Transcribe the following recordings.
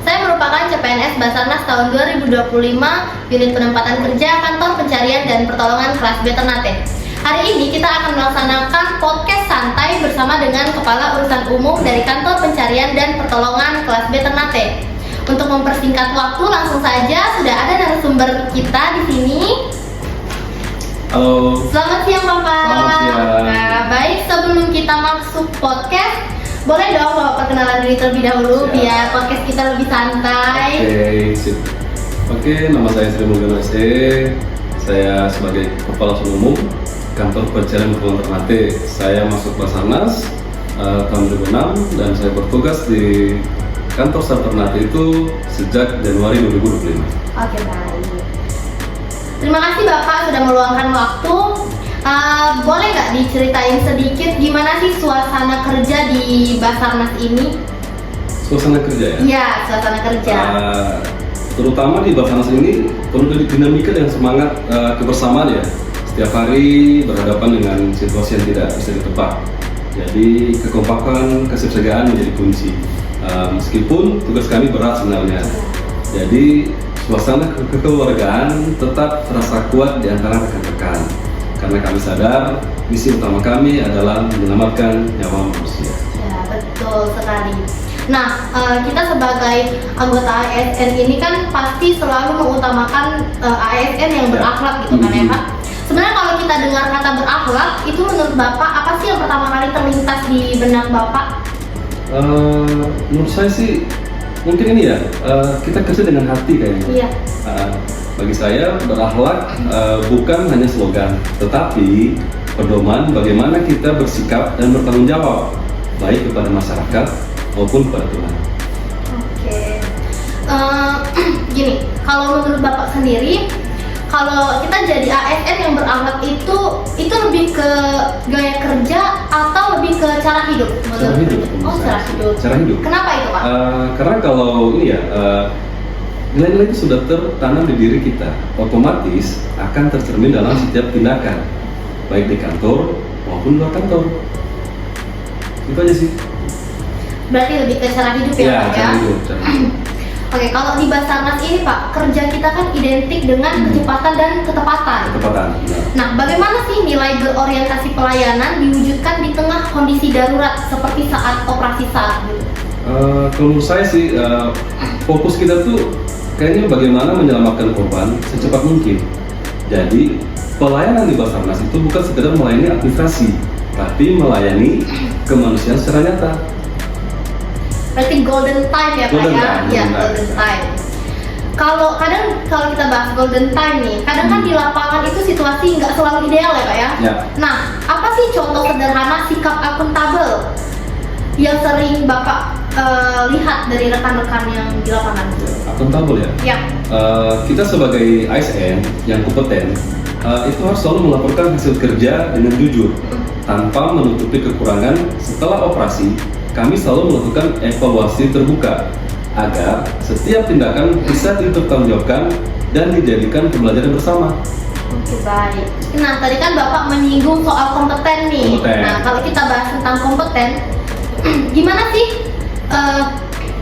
Saya merupakan CPNS Basarnas tahun 2025, unit penempatan kerja Kantor Pencarian dan Pertolongan kelas B Ternate. Hari ini kita akan melaksanakan podcast santai bersama dengan Kepala Urusan Umum dari Kantor Pencarian dan Pertolongan kelas B Ternate. Untuk mempersingkat waktu, langsung saja sudah ada narasumber kita di sini. Halo. Selamat siang Bapak. Selamat siang. Nah, baik, sebelum kita masuk podcast, boleh dong Bapak perkenalan diri terlebih dahulu biar podcast kita lebih santai. Oke, sip. Oke, nama saya Sri Mulyono SE. Saya sebagai Kepala Urusan Umum Kantor Pencarian Pertolongan Ternate. Saya masuk Basarnas tahun 2006 dan saya bertugas di Kantor Sar Ternate itu sejak Januari 2025. Oke, baik. Terima kasih Bapak sudah meluangkan waktu. Boleh nggak diceritain sedikit gimana sih suasana kerja di Basarnas ini? Suasana kerja ya? Iya, suasana kerja. Terutama di Basarnas ini perlu dinamika dan semangat kebersamaan ya. Setiap hari berhadapan dengan situasi yang tidak bisa ditebak. Jadi kekompakan, kesiapsiagaan menjadi kunci. Meskipun tugas kami berat sebenarnya. Jadi suasana kekeluargaan tetap terasa kuat di antara rekan-rekan. Karena kami sadar misi utama kami adalah menyelamatkan nyawa manusia. Ya, betul sekali. Nah, kita sebagai anggota ASN ini kan pasti selalu mengutamakan ASN yang berakhlak gitu kan ya Pak? Sebenarnya kalau kita dengar kata berakhlak, itu menurut Bapak apa sih yang pertama kali terlintas di benak Bapak? Menurut saya sih mungkin ini ya, kita kerja dengan hati kayaknya. Iya. Bagi saya berakhlak bukan hanya slogan, tetapi pedoman bagaimana kita bersikap dan bertanggung jawab baik kepada masyarakat maupun kepada Tuhan. Oke. Gini, kalau menurut Bapak sendiri, kalau kita jadi ASN yang berakhlak itu lebih ke gaya kerja atau lebih ke cara hidup? Cara hidup. Oh, cara hidup. Cara hidup. Kenapa itu Pak? Karena kalau ini ya, nilai-nilai itu sudah tertanam di diri kita, otomatis akan tercermin dalam setiap tindakan, baik di kantor maupun luar kantor. Itu aja sih. Berarti lebih ke cara hidup ya Pak ya? Cara hidup. Oke, kalau di Basarnas ini Pak, kerja kita kan identik dengan kecepatan dan ketepatan. Ketepatan. Nah, bagaimana sih nilai berorientasi pelayanan diwujudkan di tengah kondisi darurat seperti saat operasi SAR gitu? Kalau menurut saya sih, fokus kita tuh kayaknya bagaimana menyelamatkan korban secepat mungkin. Jadi, pelayanan di Basarnas itu bukan sekedar melayani administrasi, tapi melayani kemanusiaan secara nyata. Berarti golden time ya Pak ya? Iya, golden time. Kalau kita bahas golden time nih, kadang kan di lapangan itu situasi nggak selalu ideal ya Pak ya? Ya. Nah, apa sih contoh sederhana sikap akuntabel yang sering Bapak lihat dari rekan-rekan yang di lapangan? Akuntabel ya? Ya. Kita sebagai ASN yang kompeten, itu harus selalu melaporkan hasil kerja dengan jujur, tanpa menutupi kekurangan. Setelah operasi, kami selalu melakukan evaluasi terbuka agar setiap tindakan bisa dipertanggungjawabkan dan dijadikan pembelajaran bersama. Oke, baik. Nah, tadi kan Bapak menyinggung soal kompeten nih. Kompeten. Nah, kalau kita bahas tentang kompeten, gimana sih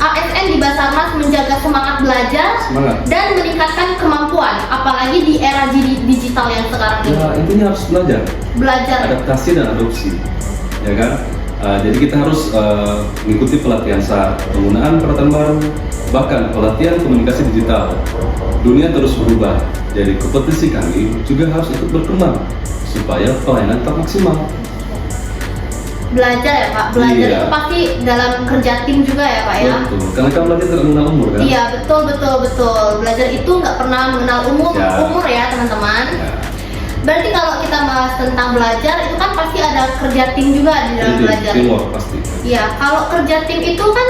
ASN di Basarnas menjaga semangat belajar dan meningkatkan kemampuan, apalagi di era digital yang sekarang ini? Ya, intinya harus Belajar. adaptasi dan adopsi, ya kan? Jadi kita harus mengikuti pelatihan SAR, penggunaan peralatan baru, bahkan pelatihan komunikasi digital. Dunia terus berubah, jadi kompetisi kami juga harus ikut berkembang supaya pelayanan tetap maksimal. Belajar ya Pak, belajar Iya. itu pasti dalam kerja tim juga ya Pak ya? Betul, karena kan belajar tidak mengenal umur kan? Iya, betul. Belajar itu nggak pernah mengenal umur ya teman-teman. Ya. Berarti kalau kita bahas tentang belajar, itu kan pasti ada kerja tim juga di dalam belajar. Teamwork pasti. Iya, kalau kerja tim itu kan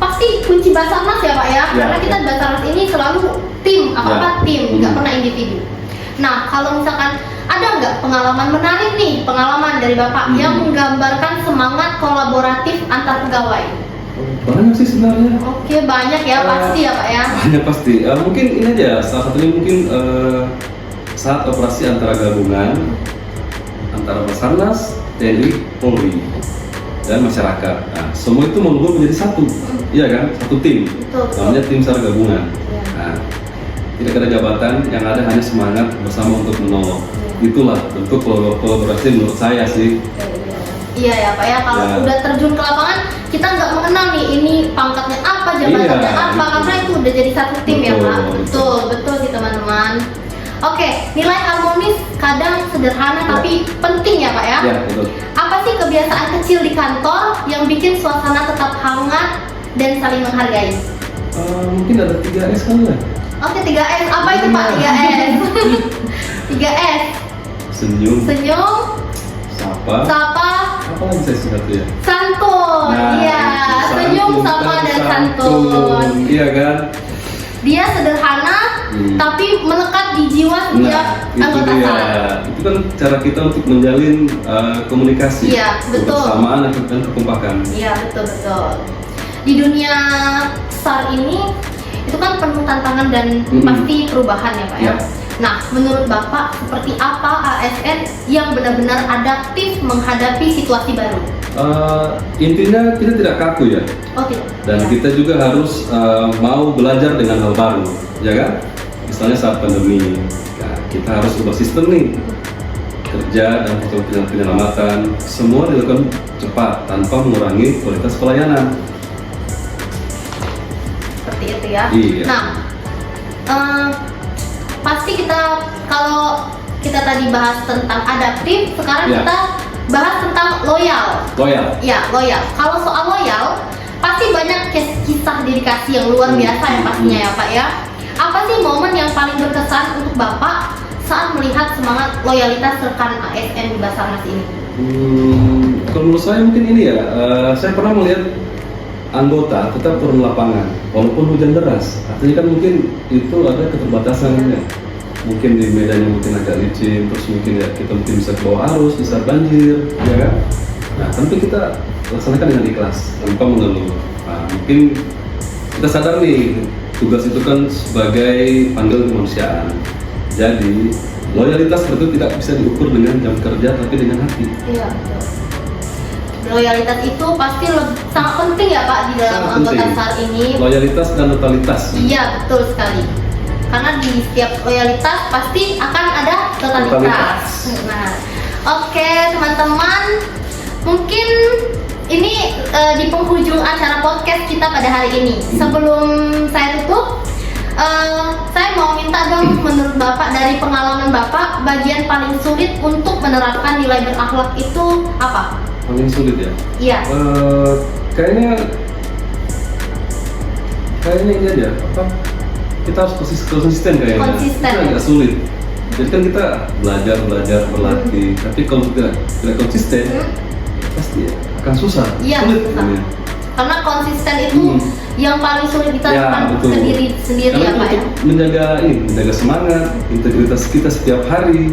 pasti kunci Basarnas ya Pak ya? Ya. Karena kita Basarnas ini selalu tim, apa-apa Ya. tim, nggak pernah individu. Nah, kalau misalkan ada nggak pengalaman menarik nih, pengalaman dari Bapak yang menggambarkan semangat kolaboratif antar pegawai? Banyak sih sebenarnya. Oke, banyak ya, pasti ya Pak ya? Banyak pasti. Mungkin ini aja, salah satunya mungkin saat operasi antara gabungan antara Basarnas, TNI, Polri. dan masyarakat. Nah, semua itu melebur menjadi satu, iya kan? Satu tim. Betul. Namanya tim SAR gabungan. Iya. Nah, tidak ada jabatan, yang ada hanya semangat bersama untuk menolong. Itulah bentuk kolaborasi menurut saya sih. Iya ya Pak ya, kalau Ya. udah terjun ke lapangan kita nggak mengenal nih ini pangkatnya apa, jabatannya Iya, apa, gitu. karena itu udah jadi satu tim ya Betul, Pak. betul. Betul sih teman-teman. Oke, nilai harmonis kadang sederhana tapi penting ya Pak ya. Ya, betul. Apa sih kebiasaan kecil di kantor yang bikin suasana tetap hangat dan saling menghargai? Mungkin ada 3S kali ya. Oke, 3S. Apa itu Pak 3S? 3S. Senyum, Senyum, sapa, sapa, apa lagi saya singkat ya? santun. Nah, Iya, senyum, sapa dan santun. Iya kan? Dia sederhana tapi melekat di jiwa setiap Nah, itu anggota dia. SAR. Itu kan cara kita untuk menjalin komunikasi, Iya, betul. kebersamaan dan kekompakan. Iya, betul. Di dunia SAR ini itu kan penuh tantangan dan pasti perubahan ya Pak ya. Ya. Nah, menurut Bapak seperti apa ASN yang benar-benar adaptif menghadapi situasi baru? Intinya kita tidak kaku ya, Oh tidak. dan Ya. kita juga harus mau belajar dengan hal baru, ya kan? Misalnya saat pandemi, nah, kita harus ubah sistem nih, kerja dan penyelamatan, semua dilakukan cepat tanpa mengurangi kualitas pelayanan. Seperti itu ya. Iya. Nah, pasti kita kalau kita tadi bahas tentang adaptif, sekarang Ya. kita bahas tentang loyal. Loyal. Ya, loyal. Kalau soal loyal, pasti banyak kisah dedikasi yang luar biasa ya pastinya ya Pak ya. Apa sih momen yang paling berkesan untuk Bapak saat melihat semangat loyalitas rekan ASN di Basarnas ini? Kalau menurut saya mungkin ini ya, saya pernah melihat anggota tetap turun lapangan walaupun hujan deras. Artinya kan mungkin itu ada keterbatasannya. Mungkin di medannya mungkin agak licin, terus mungkin ya kita mungkin bisa ke bawah arus, bisa banjir, ya kan? Nah, tapi kita laksanakan dengan ikhlas, tanpa mengeluh. Nah, mungkin kita sadar nih, tugas itu kan sebagai panggilan kemanusiaan. Jadi, loyalitas itu tidak bisa diukur dengan jam kerja, tapi dengan hati. Iya, betul. Loyalitas itu pasti sangat penting ya Pak di dalam Sangat anggota penting. SAR ini. Loyalitas dan totalitas. Iya, betul sekali. Karena di setiap loyalitas pasti akan ada totalitas. Totalitas. Nah, oke teman-teman, mungkin ini di penghujung acara podcast kita pada hari ini. Sebelum saya tutup, saya mau minta dong menurut Bapak dari pengalaman Bapak, bagian paling sulit untuk menerapkan nilai berakhlak itu apa? Paling sulit ya. Iya. Kayaknya ini aja. Apa? Kita harus konsisten kayaknya. Konsisten. Itu agak sulit. Jadi kan kita belajar berlatih. Tapi kalau tidak konsisten, pasti akan susah. Iya, sulit. susah. Ini. Karena konsisten itu yang paling sulit diterapkan ke diri sendiri Karena ya Pak itu ya. untuk menjaga semangat, integritas kita setiap hari.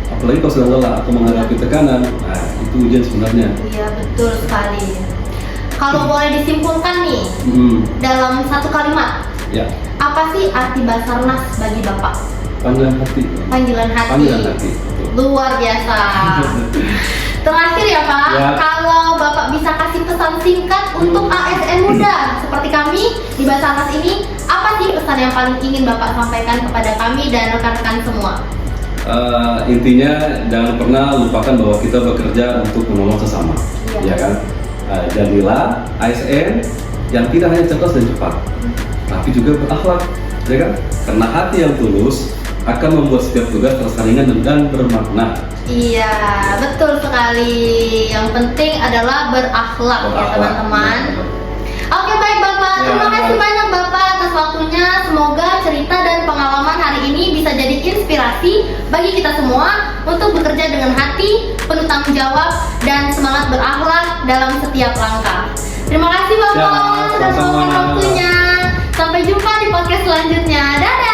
Apalagi kalau sedang lelah atau menghadapi tekanan, nah itu ujian sebenarnya. Iya, betul sekali. Kalau boleh disimpulkan nih dalam satu kalimat, Ya, apa sih arti Basarnas bagi Bapak? panggilan hati. Panggilan hati. Panggilan hati. Betul. Luar biasa. Terakhir ya Pak, Ya. kalau Bapak bisa kasih pesan singkat untuk ASN muda seperti kami di Basarnas ini, apa sih pesan yang paling ingin Bapak sampaikan kepada kami dan rekan-rekan semua? Intinya jangan pernah lupakan bahwa kita bekerja untuk menolong sesama, Iya. ya kan? Jadilah ASN yang tidak hanya cerdas dan cepat, tapi juga berakhlak, ya kan? Karena hati yang tulus akan membuat setiap tugas terasa ringan dan bermakna. Iya, betul sekali. Yang penting adalah berakhlak ya teman-teman. Oke, baik Bapak, terima kasih banyak Bapak atas waktunya. Semoga cerita dan pengalaman hari ini bisa jadi inspirasi bagi kita semua untuk bekerja dengan hati, penuh tanggung jawab, dan semangat berakhlak dalam setiap langkah. Terima kasih Bapak Ya, sudah meluangkan sama-sama. waktunya. Sampai jumpa di podcast selanjutnya. Dadah!